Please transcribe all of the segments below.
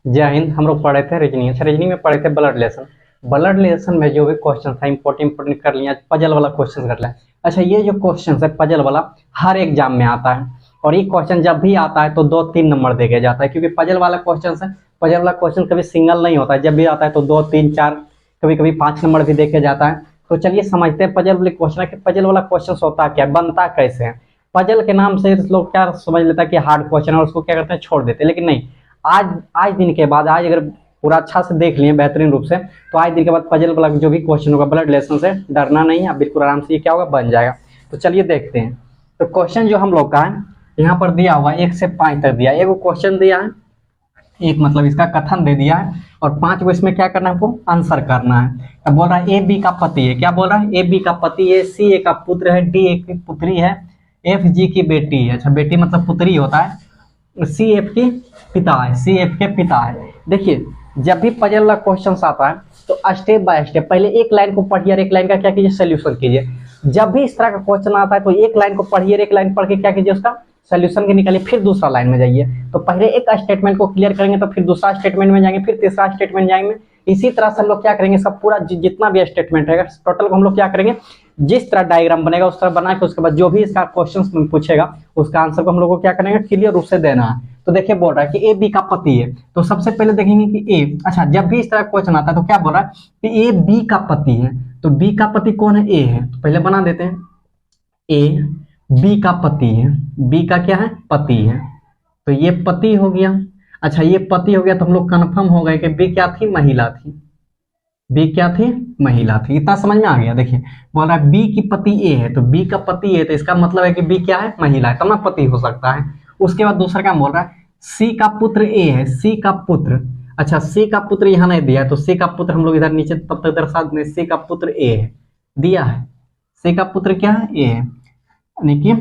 जय हिंद। हम लोग पढ़े थे रीजनिंग। अच्छा, रीजनिंग में पढ़े थे ब्लड रिलेशन। ब्लड रिलेशन में जो भी क्वेश्चन था इंपॉर्टेंट कर लिया। पजल वाला क्वेश्चन कर लिया। अच्छा, ये जो क्वेश्चन है पजल वाला हर एग्जाम में आता है, और ये क्वेश्चन जब भी आता है तो 2-3 नंबर दे के जाता है, क्योंकि पजल वाला क्वेश्चन है। पजल वाला क्वेश्चन कभी सिंगल नहीं होता है, जब भी आता है तो 2-3-4 कभी कभी 5 नंबर भी दे के जाता है। तो चलिए समझते हैं पजल वाले क्वेश्चन है कि पजल वाला क्वेश्चन होता क्या, बनता कैसे है। पजल के नाम से लोग क्या समझ लेता है कि हार्ड क्वेश्चन है और उसको क्या करते हैं, छोड़ देते हैं। लेकिन नहीं, आज आज दिन के बाद, आज अगर पूरा अच्छा से देख लिए बेहतरीन रूप से, तो आज दिन के बाद पजल वाला जो भी क्वेश्चन होगा ब्लड रिलेशन से डरना नहीं है, बिल्कुल आराम से ये क्या होगा, बन जाएगा। तो चलिए देखते हैं। तो क्वेश्चन जो हम लोग का है यहाँ पर दिया हुआ 1 से 5 तक दिया है। एक क्वेश्चन दिया है, एक मतलब इसका कथन दे दिया है, और 5 को इसमें क्या करना है, हमको आंसर करना है। अब बोल रहा है ए बी का पति है। क्या बोल रहा है, ए बी का पति है, सी ए का पुत्र है, डी ए की पुत्री है, एफ जी की बेटी है। अच्छा, बेटी मतलब पुत्री होता है। सी एफ की पिता है, सी एफ के पिता है। देखिए, जब भी पजल वाला क्वेश्चन आता है तो स्टेप बाय स्टेप पहले एक लाइन को पढ़िए और एक लाइन का क्या कीजिए, सोल्यूशन कीजिए। जब भी इस तरह का क्वेश्चन आता है तो एक लाइन को पढ़िए और एक लाइन पढ़ के क्या कीजिए, उसका सोल्यूशन के निकालिए, फिर दूसरा लाइन में जाइए। तो पहले एक स्टेटमेंट को क्लियर करेंगे तो फिर दूसरा स्टेटमेंट में जाएंगे, फिर तीसरा स्टेटमेंट जाएंगे। इसी तरह से हम लोग क्या करेंगे, सब पूरा जितना भी स्टेटमेंट रहेगा टोटल को हम लोग क्या करेंगे, जिस तरह डायग्राम बनेगा उस तरह बना के उसके बाद जो भी इसका क्वेश्चन पूछेगा उसका आंसर को हम लोग को क्या करेंगे, क्लियर रूप से देना है। तो देखिए बोल रहा है कि ए बी का पति है, तो सबसे पहले देखेंगे कि ए। अच्छा, जब भी इस तरह क्वेश्चन आता है तो क्या बोल रहा है कि ए बी का पति है। तो बी का पति कौन है, ए है। तो पहले बना देते हैं, ए बी का पति है। बी का क्या है, पति है। तो ये पति हो गया। अच्छा, ये पति हो गया तो हम लोग कन्फर्म हो गए कि बी क्या थी, महिला थी। बी क्या थी, महिला थी। इतना समझ में आ गया। देखिए बोल रहा है बी की पति ए है, तो बी का पति ए, तो इसका मतलब है कि बी क्या है, महिला है, तब ना पति हो सकता है। उसके बाद दूसरा क्या बोल रहा है, सी का पुत्र ए है, सी का पुत्र। अच्छा, सी का पुत्र यहाँ नहीं दिया है, तो सी का पुत्र हम लोग इधर नीचे तब तक दर्शा दें, सी का पुत्र ए है, दिया है। सी का पुत्र क्या है, ए है, यानी कि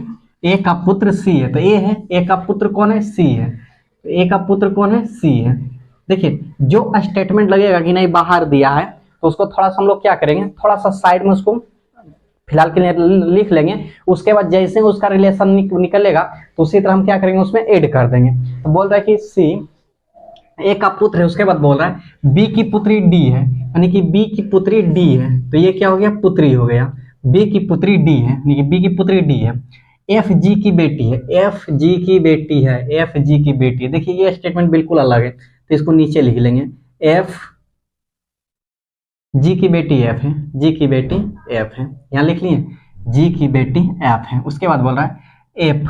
ए का पुत्र सी है, तो ए है। ए का पुत्र कौन है, सी है। तो ए का पुत्र कौन है, सी है। देखिए, जो स्टेटमेंट लगेगा कि नहीं बाहर दिया है तो उसको थोड़ा सा हम लोग क्या करेंगे, थोड़ा सा साइड में उसको फिलहाल के लिए लिख लेंगे। उसके बाद जैसे उसका रिलेशन निकलेगा तो उसी तरह हम क्या करेंगे, उसमें ऐड कर देंगे। तो बोल रहा है कि सी ए का पुत्र है, उसके बाद बोल रहा है बी की पुत्री डी है, यानी कि बी की पुत्री डी है। तो ये क्या हो गया, पुत्री हो गया। बी की पुत्री डी है, यानी कि बी की पुत्री डी है। एफ जी की बेटी है, एफ जी की बेटी है, एफ जी की बेटी है। देखिए ये स्टेटमेंट बिल्कुल अलग है, तो इसको नीचे लिख लेंगे। एफ जी की बेटी एफ है, जी की बेटी एफ है, यहाँ लिख लिए, जी की बेटी एफ है। उसके बाद बोल रहा है एफ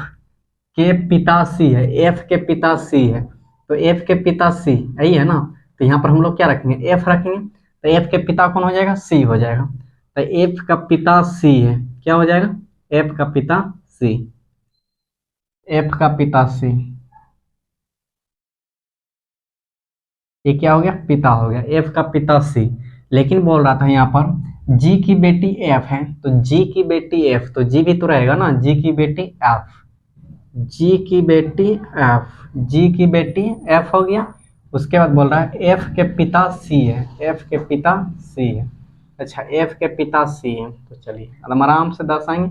के पिता सी है, एफ के पिता सी है। तो एफ के पिता सी यही है ना, तो यहाँ पर हम लोग क्या रखेंगे, एफ रखेंगे। तो एफ के पिता कौन हो जाएगा, सी हो जाएगा। तो एफ का पिता सी है, क्या हो जाएगा, एफ का पिता सी, एफ का पिता सी, ये क्या हो गया, पिता हो गया, एफ का पिता सी। लेकिन बोल रहा था यहाँ पर जी की बेटी एफ है, तो जी की बेटी एफ, तो जी भी तो रहेगा ना, जी की बेटी एफ, जी की बेटी एफ, जी की बेटी एफ हो गया। उसके बाद बोल रहा है एफ के पिता सी है, एफ के पिता सी है। अच्छा, एफ के पिता सी है, तो चलिए हम आराम से दर्शाएंगे।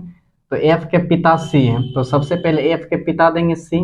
तो एफ के पिता सी है, तो सबसे पहले एफ के पिता देंगे सी,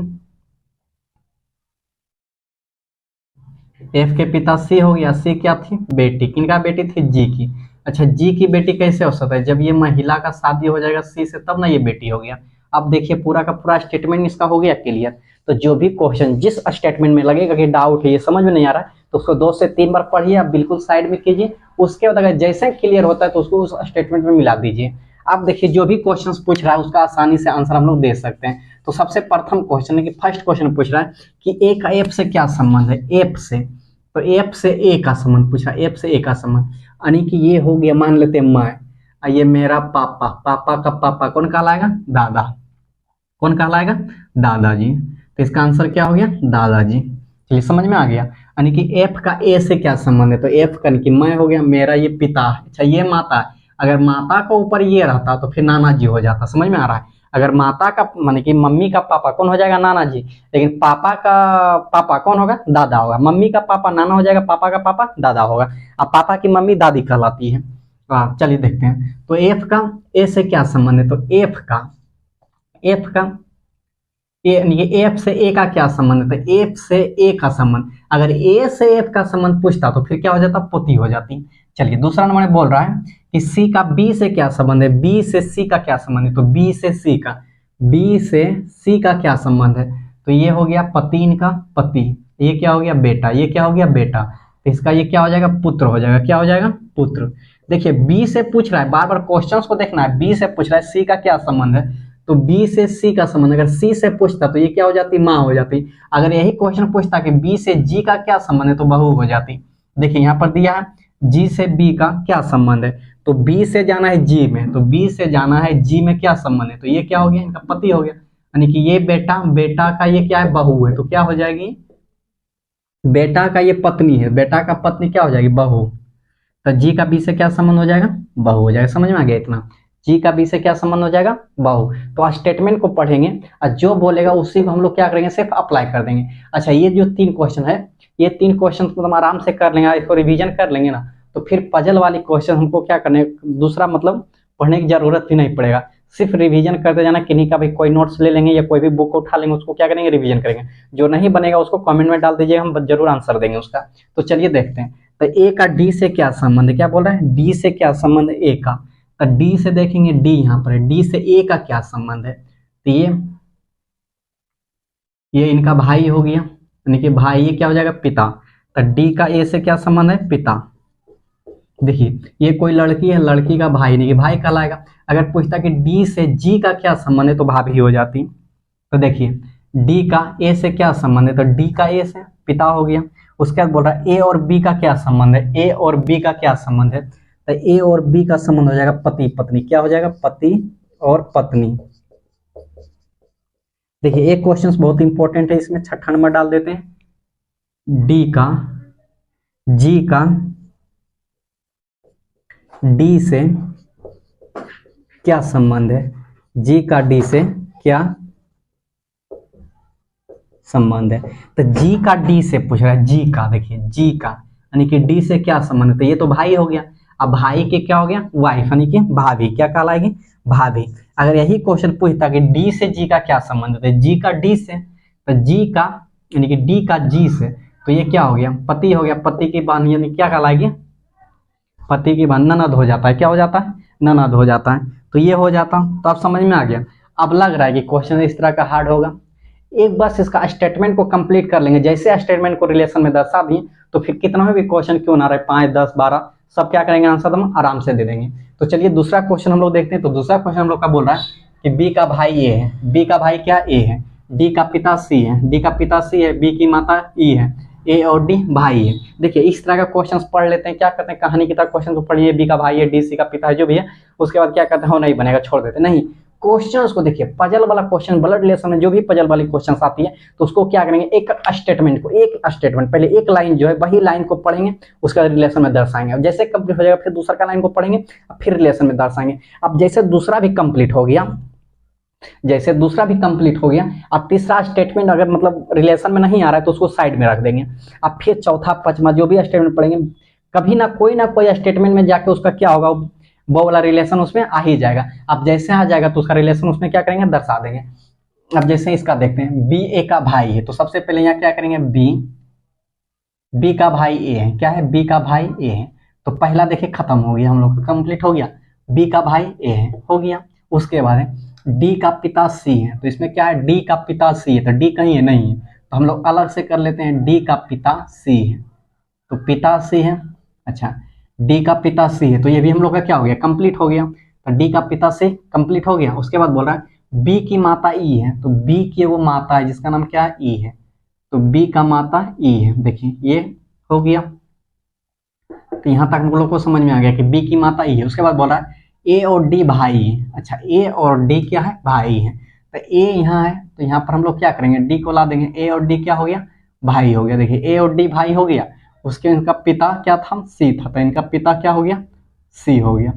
एफ के पिता सी हो गया। सी क्या थी, बेटी, किनका बेटी थी, जी की। अच्छा, जी की बेटी कैसे हो सकता है, जब ये महिला का शादी हो जाएगा सी से तब ना ये बेटी हो गया। अब देखिए पूरा का पूरा स्टेटमेंट इसका हो गया क्लियर। तो जो भी क्वेश्चन जिस स्टेटमेंट में लगेगा कि डाउट है, ये समझ में नहीं आ रहा है, तो उसको 2 से 3 बार पढ़िए, आप बिल्कुल साइड में कीजिए। उसके बाद अगर जैसे क्लियर होता है तो उसको उस स्टेटमेंट में मिला दीजिए। आप देखिए जो भी क्वेश्चन पूछ रहा है उसका आसानी से आंसर हम लोग दे सकते हैं। तो सबसे प्रथम क्वेश्चन है कि फर्स्ट क्वेश्चन पूछ रहा है कि ए का एफ से क्या संबंध है, एफ से। तो एफ से ए का संबंध पूछा, एफ से ए का संबंध, यानी कि ये हो गया, मान लेते हैं मैं, ये मेरा पापा, पापा का पापा कौन कहलाएगा, दादा, कौन कहलाएगा, दादाजी। तो इसका आंसर क्या हो गया, दादाजी। चलिए समझ में आ गया। यानी कि एफ का ए से क्या संबंध है, तो एफ का कि मैं हो गया, मेरा ये पिता है। अच्छा, ये माता है, अगर माता का ऊपर ये रहता तो फिर नाना जी हो जाता। समझ में आ रहा है, अगर माता का माने कि मम्मी का पापा कौन हो जाएगा, नाना जी। लेकिन पापा का पापा कौन होगा, दादा होगा। मम्मी का पापा नाना हो जाएगा, पापा का पापा दादा होगा। अब पापा की मम्मी दादी कहलाती है। चलिए देखते हैं। तो एफ का ए से क्या संबंध है, तो एफ का ए यानी कि एफ से ए का क्या संबंध है, तो एफ से ए का संबंध, अगर ए से एफ का संबंध पूछता तो फिर क्या हो जाता, पुति हो जाती। चलिए दूसरा नंबर में बोल रहा है कि सी का बी से क्या संबंध है, बी से सी का क्या संबंध है, तो बी से सी का क्या संबंध है, तो ये हो गया पति, इनका पति, ये क्या हो गया बेटा, ये क्या हो गया बेटा, तो इसका ये क्या हो जाएगा, पुत्र हो जाएगा, क्या हो जाएगा, पुत्र। देखिए बी से पूछ रहा है, बार बार क्वेश्चंस को देखना है, बी से पूछ रहा है सी का क्या संबंध है, तो बी से सी का संबंध, अगर सी से पूछता तो ये क्या हो जाती, माँ हो जाती। अगर यही क्वेश्चन पूछता कि बी से जी का क्या संबंध है, तो बहू हो जाती। देखिए यहाँ पर दिया है जी से बी का क्या संबंध है, तो बी से जाना है जी में, तो बी से जाना है जी में क्या संबंध है, तो ये क्या हो गया, इनका पति हो गया, यानी कि ये बेटा, बेटा का ये क्या है, बहू है, तो क्या हो जाएगी, बेटा का ये पत्नी है, बेटा का पत्नी क्या हो जाएगी, बहू। तो जी का बी से क्या संबंध हो जाएगा, बहू हो जाएगा। समझ में आ गया इतना, जी का बी से क्या संबंध हो जाएगा, बहू। तो स्टेटमेंट को पढ़ेंगे और जो बोलेगा उसी को हम लोग क्या करेंगे, सिर्फ अप्लाई कर देंगे। अच्छा ये जो 3 क्वेश्चन है, ये 3 क्वेश्चन को हम आराम से कर लेंगे, इसको रिवीजन कर लेंगे ना, तो फिर पजल वाली क्वेश्चन हमको क्या करने, दूसरा मतलब पढ़ने की जरूरत भी नहीं पड़ेगा, सिर्फ रिवीजन करते जाना। किन्हीं का भी कोई नोट्स ले लेंगे या कोई भी बुक उठा लेंगे, उसको क्या करेंगे, रिवीजन करेंगे। जो नहीं बनेगा उसको कमेंट में डाल दीजिएगा, हम जरूर आंसर देंगे उसका। तो चलिए देखते हैं, तो ए का डी से क्या संबंध है, क्या बोल रहा है, डी से क्या संबंध है ए का, तो डी से देखेंगे, डी यहाँ पर है, डी से ए का क्या संबंध है, तो ये इनका भाई हो गया, यानी कि भाई, ये क्या हो जाएगा, पिता। तो डी का ए से क्या संबंध है, पिता। देखिए ये कोई लड़की है, लड़की का भाई, नहीं कि भाई कहलाएगा। अगर पूछता कि डी से जी का क्या संबंध है, तो भाभी हो जाती। तो देखिए डी का ए से क्या संबंध है, तो डी का ए से पिता हो गया। उसके बाद बोल रहा है ए और बी का क्या संबंध है, ए और बी का क्या संबंध है, तो ए और बी का संबंध हो जाएगा पति पत्नी, क्या हो जाएगा, पति और पत्नी। देखिए एक क्वेश्चन बहुत इंपॉर्टेंट है, इसमें 6ठा नंबर डाल देते हैं, डी का जी का डी से क्या संबंध है, जी का डी से क्या संबंध है, तो जी का डी से पूछ रहा है, जी का, देखिए जी का यानी कि डी से क्या संबंध है, तो ये तो भाई हो गया। अब भाई के क्या हो गया, वाइफ, यानी कि भाभी, क्या कहलाएगी, भाभी। अगर यही क्वेश्चन पूछता कि डी से जी का क्या संबंध है, तो जी का डी से, तो जी का यानी कि डी का जी से, तो ये क्या हो गया, पति हो गया, पति की बहन, यानी क्या कहलाएगी, पति की बहन, ननद हो जाता है, क्या हो जाता है, ननद हो जाता है। तो ये हो जाता, तो आप समझ में आ गया। अब लग रहा है कि क्वेश्चन इस तरह का हार्ड होगा, एक बार इसका स्टेटमेंट को कंप्लीट कर लेंगे, जैसे स्टेटमेंट को रिलेशन में दर्शा दिए, तो फिर कितना भी क्वेश्चन क्यों ना रहे, 5, 10, 12 सब क्या करेंगे, आंसर हम आराम से दे देंगे। तो चलिए दूसरा क्वेश्चन हम लोग देखते हैं। तो दूसरा क्वेश्चन हम लोग का बोल रहा है कि बी का भाई ए है, बी का भाई क्या ए है, डी का पिता सी है, डी का पिता सी है, बी की माता ई है, ए और डी भाई है। देखिए इस तरह का क्वेश्चन पढ़ लेते हैं, क्या करते हैं, कहानी की तरह क्वेश्चन को पढ़िए, बी का भाई है, डी सी का पिता है, जो भी है, उसके बाद क्या करते हैं, हो नहीं बनेगा, छोड़ देते नहीं। क्वेश्चंस को देखिए, पजल वाला क्वेश्चन, ब्लड रिलेशन में जो भी पजल वाली क्वेश्चन आती है, तो उसको क्या करेंगे, एक स्टेटमेंट पहले एक लाइन जो है वही लाइन को पढ़ेंगे, उसका रिलेशन में दर्शाएंगे। अब जैसे कंप्लीट हो जाएगा फिर दूसरा का लाइन को पढ़ेंगे, अब फिर रिलेशन में दर्शाएंगे। अब जैसे दूसरा भी कंप्लीट हो गया, अब तीसरा स्टेटमेंट अगर मतलब रिलेशन में नहीं आ रहा है तो उसको साइड में रख देंगे। अब फिर चौथा पांचवा जो भी स्टेटमेंट पढ़ेंगे, कभी ना कोई स्टेटमेंट में जाके उसका क्या होगा, वो वाला रिलेशन उसमें आ ही जाएगा। अब जैसे आ जाएगा तो उसका रिलेशन उसमें क्या करेंगे, दर्शा देंगे। अब जैसे इसका देखते हैं, बी ए का भाई है, तो सबसे पहले यहाँ क्या करेंगे, बी का भाई ए है, क्या है, बी का भाई ए है, तो पहला देखिए खत्म हो गया, हम लोग कंप्लीट हो गया, बी का भाई ए है, हो गया। उसके बाद डी का पिता सी है, तो इसमें क्या है, डी का पिता सी है, तो डी कहीं है, नहीं है, तो हम लोग अलग से कर लेते हैं, डी का पिता सी है, तो पिता सी है, अच्छा डी का पिता सी है, तो ये भी हम लोग का क्या हो गया, कंप्लीट हो गया। तो डी का पिता से कंप्लीट हो गया। उसके बाद बोल रहा है बी की माता ई है, तो बी की वो माता है जिसका नाम क्या है, ई है, तो बी का माता ई है। देखिए ये हो गया, तो यहाँ तक हम लोग को समझ में आ गया कि बी की माता ई है। उसके बाद बोल रहा है ए और डी भाई है, अच्छा ए और डी क्या है, भाई है, तो ए यहाँ है, तो यहाँ पर हम लोग क्या करेंगे, डी को ला देंगे, ए और डी क्या हो गया, भाई हो गया। देखिए ए और डी भाई हो गया। उसके इनका पिता क्या था, सी था, तो इनका पिता क्या हो गया, सी हो गया,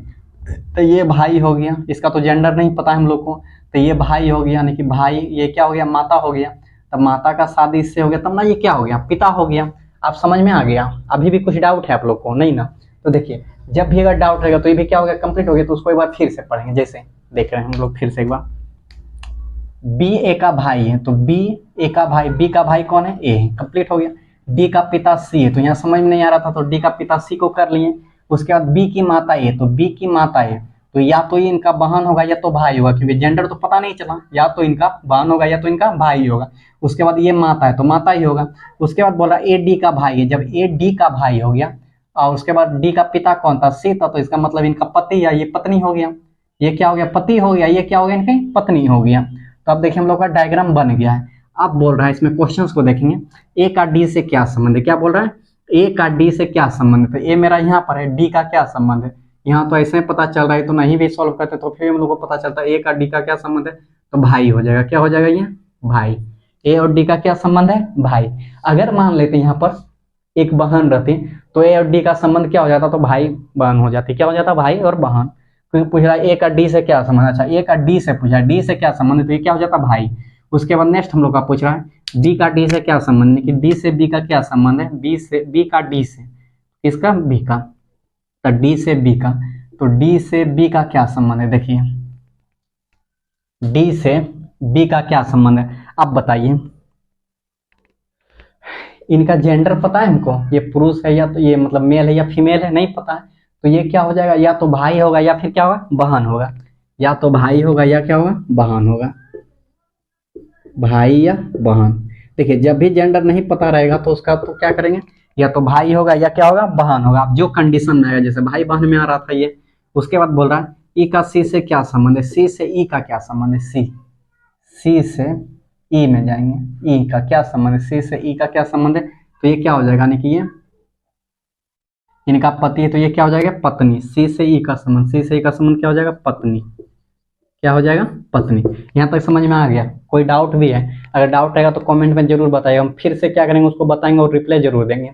तो ये भाई हो गया। इसका तो जेंडर नहीं पता है हम लोग को, तो ये भाई हो गया, यानी कि भाई, ये क्या हो गया, माता हो गया, तब माता का शादी इससे हो गया, तब ना ये क्या हो गया, पिता हो गया। आप समझ में आ गया, अभी भी कुछ डाउट है आप लोग को, नहीं ना? तो देखिए जब भी अगर डाउट रहेगा तो ये भी क्या हो गया, कंप्लीट हो गया, तो उसको एक बार फिर से पढ़ेंगे, जैसे देख रहे हैं हम लोग, फिर से एक बार बी ए का भाई है, तो बी ए का भाई, बी का भाई कौन है, ए है, कंप्लीट हो गया। डी का पिता सी है, तो यहाँ समझ में नहीं आ रहा था तो डी का पिता सी को कर लिए। उसके बाद बी की माता ए, तो बी की माता ए, तो या तो ये इनका बहन होगा या तो भाई होगा, क्योंकि जेंडर तो पता नहीं चला, या तो इनका बहन होगा या तो इनका भाई होगा। उसके बाद ये माता है तो माता ही होगा। उसके बाद बोला ए डी का भाई है, जब ए डी का भाई हो गया और उसके बाद डी का पिता कौन था, सी था, तो इसका मतलब इनका पति या ये पत्नी हो गया। ये क्या हो गया, पति हो गया, ये क्या हो गया, इनकी पत्नी हो गया। तो अब देखिए हम लोग का डायग्राम बन गया है। अब बोल रहा है इसमें क्वेश्चंस को देखेंगे, ए का डी से क्या संबंध है, क्या बोल रहा है, ए का डी से क्या संबंध है, तो ए मेरा यहाँ पर है, डी का क्या संबंध है, यहाँ तो ऐसे पता चल रहा है, तो नहीं भी सॉल्व करते तो फिर हम लोग को पता चलता है ए का डी का क्या संबंध है, तो भाई हो जाएगा, क्या हो जाएगा ये भाई। ए और डी का क्या संबंध है, भाई। अगर मान लेते यहाँ पर एक बहन रहती तो ए और डी का संबंध क्या हो जाता, तो भाई बहन हो जाती, क्या हो जाता, भाई और बहन। क्योंकि पूछ रहा है ए का डी से क्या संबंध, अच्छा ए का डी से पूछा, डी से क्या संबंध है, तो ये क्या हो जाता, भाई। उसके बाद नेक्स्ट हम लोग का पूछ रहा है डी का डी से क्या संबंध है, कि डी से बी का क्या संबंध है, बी से बी का डी से, किसका, बी का, तो डी से बी का, तो डी से बी का क्या संबंध है, देखिए डी से बी का क्या संबंध है। अब बताइए इनका जेंडर पता है हमको, ये पुरुष है या तो ये मतलब मेल है या फीमेल है, नहीं पता है, तो ये क्या हो जाएगा, या तो भाई होगा या फिर क्या होगा, बहन होगा, या तो भाई होगा या क्या होगा, बहन होगा, भाई या बहन। देखिए जब भी जेंडर नहीं पता रहेगा तो उसका तो क्या करेंगे, या तो भाई होगा या क्या होगा, बहन होगा। अब जो कंडीशन में आएगा, जैसे भाई बहन में आ रहा था ये। उसके बाद बोल रहा है ई का सी से क्या संबंध है, सी से ई का क्या संबंध है, सी से ई में जाएंगे, ई का क्या संबंध है, सी से ई का क्या संबंध है, तो ये क्या हो जाएगा, यानी कि ये इनका पति है, तो ये क्या हो जाएगा, पत्नी। सी से ई का संबंध, सी से ई का संबंध क्या हो जाएगा, पत्नी, क्या हो जाएगा, पत्नी। यहाँ तक समझ में आ गया, कोई डाउट भी है, अगर डाउट रहेगा तो कमेंट में जरूर बताइएगा, हम फिर से क्या करेंगे उसको बताएंगे और रिप्लाई जरूर देंगे।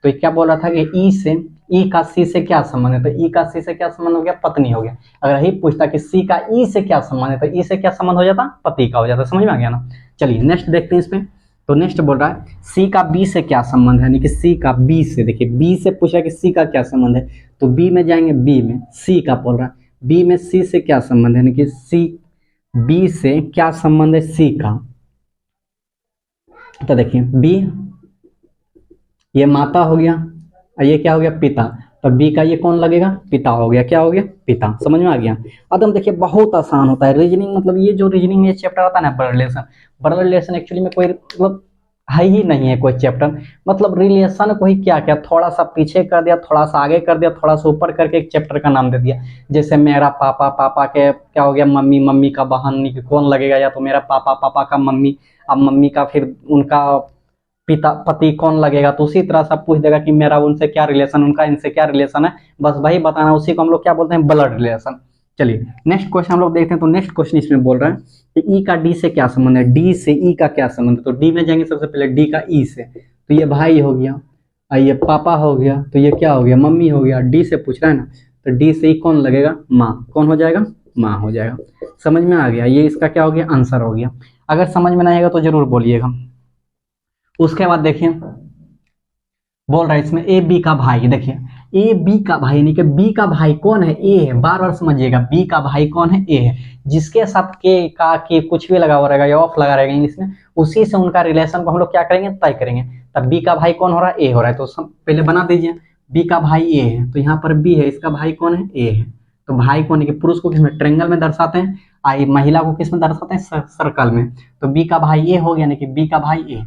तो क्या बोल रहा था कि ई से ई का सी से क्या संबंध है, तो ई का सी से क्या संबंध हो गया, पत्नी हो गया। अगर यही पूछता कि सी का ई से क्या संबंध है, तो ई से क्या संबंध हो जाता, पति का हो जाता। समझ में आ गया ना। चलिए नेक्स्ट देखते हैं इसमें। तो नेक्स्ट बोल रहा है सी का बी से क्या संबंध है, यानी कि सी का बी से, देखिए बी से पूछा कि सी का क्या संबंध है, तो बी में जाएंगे, बी में सी का बोल रहा है, बी में सी से क्या संबंध है, यानी कि सी बी से क्या संबंध है, सी का। तो देखिए बी ये माता हो गया और ये क्या हो गया, पिता, तो बी का ये कौन लगेगा, पिता हो गया, क्या हो गया, पिता। समझ में आ गया। अब देखिए बहुत आसान होता है रीजनिंग, मतलब ये जो रीजनिंग में चैप्टर आता है ना, blood relation, blood relation actually में कोई मतलब है ही नहीं है कोई चैप्टर, मतलब रिलेशन को ही क्या क्या थोड़ा सा पीछे कर दिया, थोड़ा सा आगे कर दिया, थोड़ा सा ऊपर करके एक चैप्टर का नाम दे दिया। जैसे मेरा पापा, पापा के क्या हो गया, मम्मी, मम्मी का बहन कौन लगेगा, या तो मेरा पापा, पापा का मम्मी, अब मम्मी का फिर उनका पिता, पति कौन लगेगा, तो उसी तरह से पूछ देगा कि मेरा उनसे क्या रिलेशन, उनका इनसे क्या रिलेशन है, बस वही बताना, उसी को हम लोग क्या बोलते हैं, ब्लड रिलेशन। चलिए नेक्स्ट क्वेश्चन हम लोग देखते हैं। तो नेक्स्ट क्वेश्चन इसमें बोल रहा है कि ई का डी से क्या संबंध है, डी से ई का क्या संबंध है, तो डी में जाएंगे सबसे पहले, डी का ई से, तो ये भाई हो गया और ये पापा हो गया, तो ये क्या हो गया, मम्मी हो गया। डी से पूछ रहा है ना, तो डी से ई कौन लगेगा, माँ, कौन हो जाएगा, माँ हो जाएगा। समझ में आ गया, ये इसका क्या हो गया, आंसर हो गया। अगर समझ में नहीं आएगा तो जरूर बोलिएगा। उसके बाद देखिए बोल रहा है इसमें ए बी का भाई, देखिए ए बी का भाई, यानी कि बी का भाई कौन है, ए है, बार बार समझिएगा, बी का भाई कौन है, ए है। जिसके साथ के का के कुछ भी लगा हुआ रहेगा या ऑफ लगा रहेगा इंग्लिश में, उसी से उनका रिलेशन को हम लोग क्या करेंगे, तय करेंगे। तब बी का भाई कौन हो रहा है, ए हो रहा है, तो पहले बना दीजिए, बी का भाई ए है, तो यहाँ पर बी है, इसका भाई कौन है, ए है। तो भाई कौन है कि पुरुष को किसमें, ट्रेंगल में दर्शाते हैं, आई महिला को किसमें दर्शाते हैं, सर्कल में। तो बी का भाई ए हो गया, यानी कि बी का भाई ए।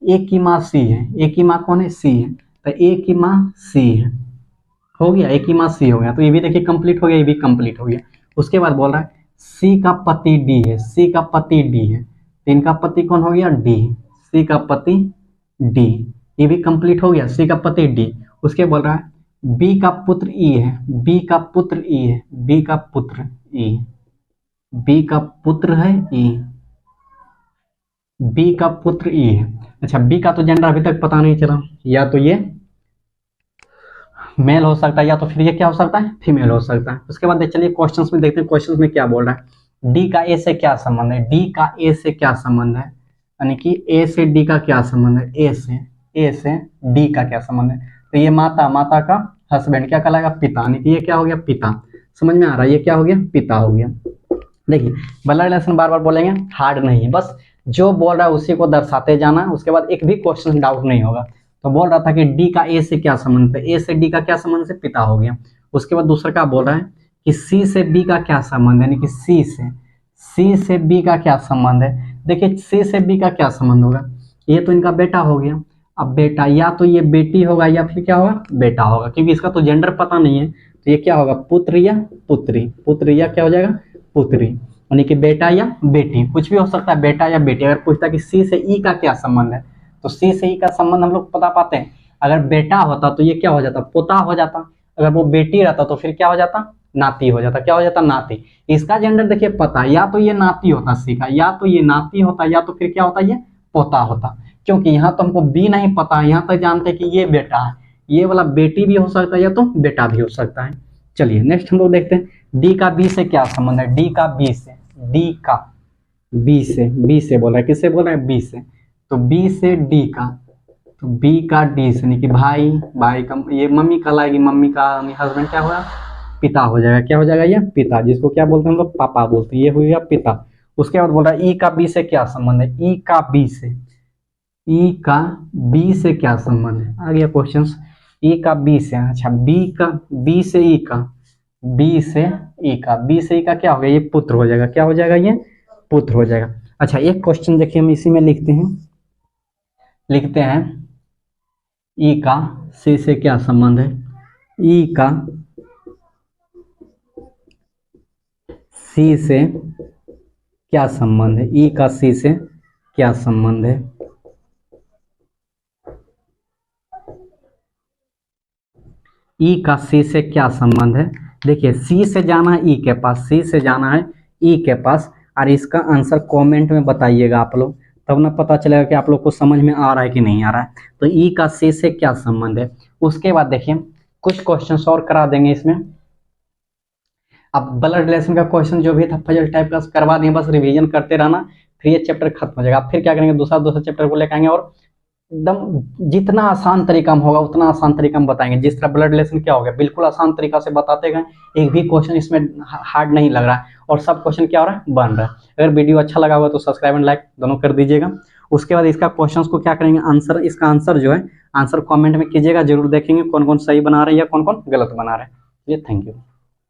ए की माँ सी है, ए की माँ कौन है, सी है, तो ए की माँ सी है, हो गया, ए की माँ सी हो गया। तो ये भी देखिए कंप्लीट हो गया, ये भी कंप्लीट हो गया। उसके बाद बोल रहा है सी का पति डी है, सी का पति डी है, तो इनका पति कौन हो गया, डी, सी का पति डी, ये भी कंप्लीट हो गया, सी का पति डी। उसके बोल रहा है बी का पुत्र ई है, बी का पुत्र ई है, बी का पुत्र ई, बी का पुत्र है ई, बी का पुत्र ई है। अच्छा बी का तो जेंडर अभी तक पता नहीं चला, या तो ये मेल हो सकता है या तो फिर ये क्या हो सकता है, फीमेल हो सकता है। उसके बाद चलिए क्वेश्चंस में देखते हैं, क्वेश्चंस में क्या बोल रहा है। डी का ए से क्या संबंध है, डी का ए से क्या संबंध है, यानी कि ए से डी का क्या संबंध है, ए से डी का क्या संबंध है। तो ये माता, माता का हस्बैंड क्या कहलाएगा, पिता, यानी कि ये क्या हो गया, पिता। समझ में आ रहा है, ये क्या हो गया, पिता हो गया। देखिए ब्लड रिलेशन बार बार बोलेंगे, हार्ड नहीं है, बस जो बोल रहा है उसी को दर्शाते जाना, उसके बाद एक भी क्वेश्चन डाउट नहीं होगा। तो बोल रहा था कि डी का ए से क्या संबंध है, ए से डी का क्या संबंध से पिता हो गया। उसके बाद दूसरा क्या बोल रहा है कि सी से बी का क्या संबंध है, यानी कि सी से बी का क्या संबंध है। देखिए सी से बी का क्या संबंध होगा, ये तो इनका बेटा हो गया। अब बेटा या तो ये बेटी होगा या फिर क्या होगा, बेटा होगा, क्योंकि इसका तो जेंडर पता नहीं है। तो ये क्या होगा, पुत्र या पुत्री, पुत्र या क्या हो जाएगा, पुत्री, यानी कि बेटा या बेटी, कुछ भी हो सकता है, बेटा या बेटी। अगर पूछता है कि सी से ई का क्या संबंध है, तो सी से ई का संबंध हम लोग बता पाते हैं। अगर बेटा होता तो ये क्या हो जाता, पोता हो जाता। अगर वो बेटी रहता तो फिर क्या हो जाता, नाती हो जाता। क्या हो जाता, नाती। इसका जेंडर देखिए पता, या तो ये नाती होता सी का, या तो ये नाती होता, या तो फिर क्या होता, ये पोता होता। क्योंकि यहाँ तो हमको बी नहीं पता है, यहाँ तक जानते हैं कि ये बेटा है, ये वाला बेटी भी हो सकता है या तो बेटा भी हो सकता है। चलिए नेक्स्ट हम लोग देखते हैं डी का बी से क्या संबंध है। डी का बी से, डी का बी से बोल रहा है, किससे बोल रहा है, बी से। तो बी से डी का, तो बी का डी से, यानी कि भाई का, ये मम्मी कहलाएगी, मम्मी का हस्बैंड क्या होगा, पिता हो जाएगा। क्या हो जाएगा, ये पिता, जिसको क्या बोलते हैं हम लोग, पापा बोलते हैं, ये हो गया पिता। उसके बाद बोल रहा है ई का बी से क्या संबंध है, ई का बी से, ई का बी से क्या संबंध है। आ गया क्वेश्चन, ई का बी से, अच्छा बी से ई का, बी से ई का क्या हो गया, ये पुत्र हो जाएगा। क्या हो जाएगा, ये पुत्र हो जाएगा। अच्छा एक क्वेश्चन देखिए हम इसी में लिखते हैं ई का सी से क्या संबंध है, ई का सी से क्या संबंध है, ई का सी से क्या संबंध है। ई का सी से क्या संबंध है। देखिए सी से जाना है ई के पास, सी से जाना है ई के पास, और इसका आंसर कमेंट में बताइएगा आप लोग, तब ना पता चलेगा कि आप लोग को समझ में आ रहा है कि नहीं आ रहा है। तो ई का सी से क्या संबंध है। उसके बाद देखिए कुछ क्वेश्चन और करा देंगे इसमें। अब ब्लड रिलेशन का क्वेश्चन जो भी था पजल टाइप का करवा देंगे, बस रिवीजन करते रहना, फिर ये चैप्टर खत्म हो जाएगा। फिर क्या करेंगे, दूसरा चैप्टर को लेकर आएंगे, और एकदम जितना आसान तरीका में होगा उतना आसान तरीका में बताएंगे। जिस तरह ब्लड रिलेशन क्या हो गया, बिल्कुल आसान तरीका से बताते गए, एक भी क्वेश्चन इसमें हार्ड नहीं लग रहा है, और सब क्वेश्चन क्या हो रहा है, बन रहा है। अगर वीडियो अच्छा लगा हुआ तो सब्सक्राइब एंड लाइक दोनों कर दीजिएगा। उसके बाद इसका क्वेश्चंस को क्या करेंगे, आंसर, इसका आंसर जो है आंसर कमेंट में कीजिएगा, जरूर देखेंगे कौन कौन सही बना रहे हैं या कौन कौन गलत बना रहे हैं। Thank you.